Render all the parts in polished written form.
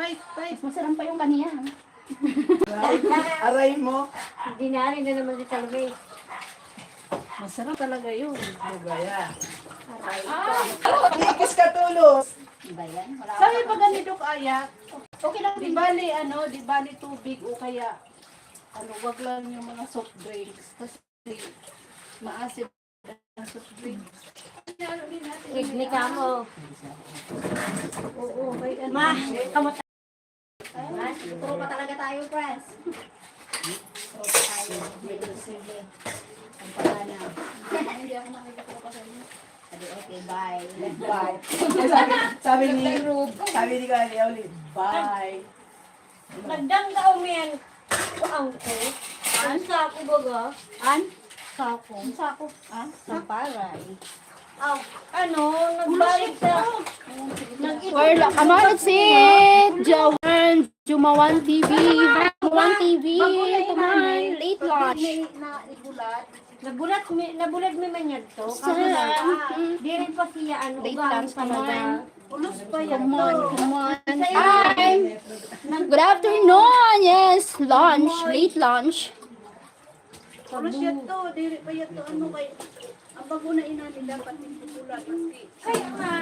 Mas masarap pa yung kaniya. Aray mo. Dinari na naman si Salve. Masarap talaga yun. Gaya. Aray. Ikis ka tulos. Diba yan? Wala Sabi pa ganito kaya, okay lang di bali di bali tubig o kaya wag lang yung mga soft drinks kasi maasid ang soft drinks. Igni ka mo. Oo, kay Ma, kamusta? Puro pa talaga tayo, friends. Puro pa tayo. Sige. Ang pagana. Hindi ako makikita pa sa inyo. Okay, bye. Bye. Sabi ni Kali ulit, bye. Nagdang ka umiyan ko ang ko. Ang sako baga. Sako. Ang sako. Samparay. Aw, nagbalik sa... Wala. Come on, let's sit. Jumawan TV. Jumawan TV. Come on. Late lunch. Nabulat mi man yan to. Di rin pa siya Late lunch naman. ulos pa yan. Come on. Come on. Hi. Good afternoon. Yes. Lunch. Late lunch. Ulos yan to, dili pa yan to kay ang bago na inani dapat itutulat maski. Kaya nga.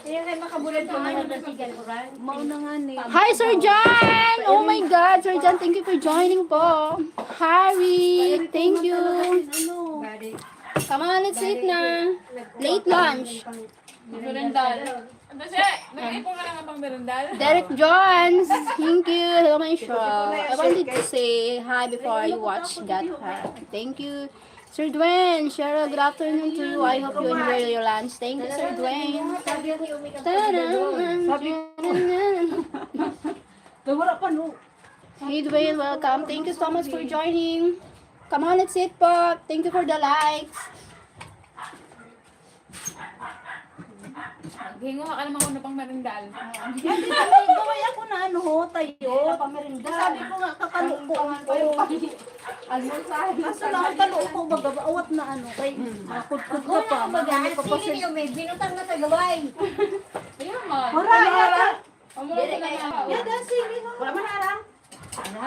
Kaya kayo makabulat ko naman na si Galuran. Mauna nga ni. Hi, Sir John! Oh my God, Sir John, thank you for joining po. Harry, thank you. Come on, let's eat na. Late lunch. Merendal. Kasi, nag-ipon ka lang ang pang merendal. Derek Jones, thank you. Hello, my show. I wanted to say hi before I watch that. Thank you. Sir Dwayne, Sheryl, good afternoon to you. I hope you enjoy your lunch. Thank you, Sir Dwayne. Sabi ko yung umikap Wala pa no. Hey Dwayne, welcome. Thank you so much for joining. Come on, let's eat po. Thank you for the likes. Hingo ka naman kung na pang merendal. Hindi kami gaway ako na tayo. Sabi ko nga kakaluko ko. Kaso lang ang kaluko ko magabawat na kay makudkud ka pa. Magamit pa pa Sige niyo, may binutang na tagaway. Ayun man. Maraya. Umulong na nga. Yada sige mo. Wala man harang.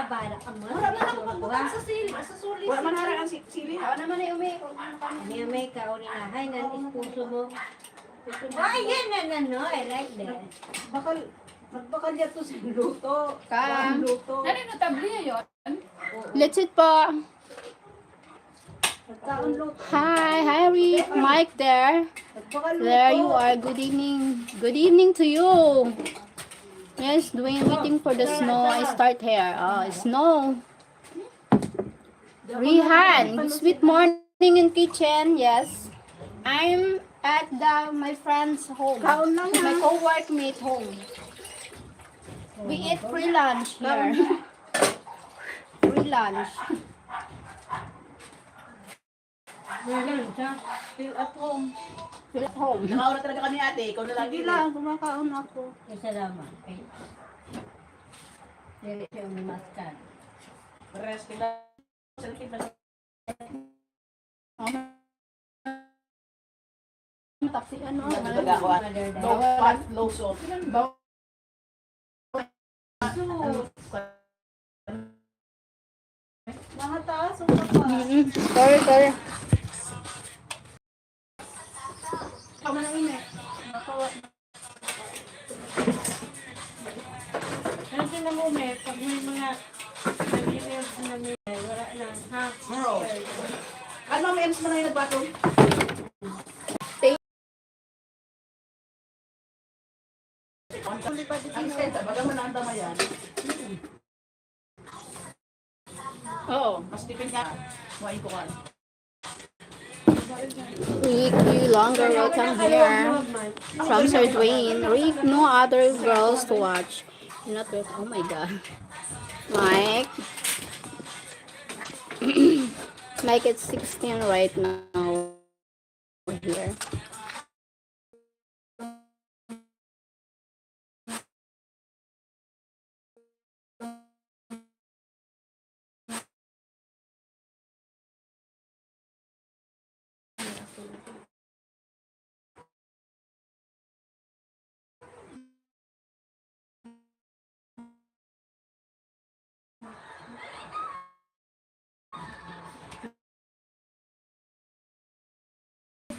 Bala ka mo. Wala man ako pagbutang sa sili, sa sulit. Wala man harang ang sili. Ako naman ay umi. Ano may kauninahay ng ispuso mo. Ay, yan na, I like that. Bakal yan to sa luto. Ka. Luto. Ano yung tabli yun? Let's eat po. Pagkaon luto. Hi, Harry. Mike there. There you are. Good evening. Good evening to you. Yes, doing waiting for the snow. I start here. Oh, snow. Rihan, sweet morning in kitchen. Yes, I'm at my friend's home. Kaon lang My co-workmate home. We eat free lunch here. Free lunch. Feel at home. Feel at home. Nakauna talaga kami ate. Ikaw na lagi Hindi lang, kumakaon ako. Salamat. Dili siya umimaskan. Rest kita. Selfie na. Taxi Nagbaga ako at low fat, low salt. Mga taas, o pa. Sorry. Tama na init. Kasi na mo, pag may mga nag-emails na wala na. Ha? Meron. Ano may ems na ngayon nagbatong? Ang senta, baga mo na ang tama yan. Oh. Mas tipid nga. Muhain ko ka. Rick, you longer welcome here from Sir Dwayne. Rick, no other girls to watch. You're not welcome. Oh my God. Mike. Mike, it's 16 right now here.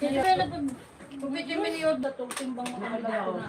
Kaya na pag medyo miniyod na itong timbang mga kalap ko na.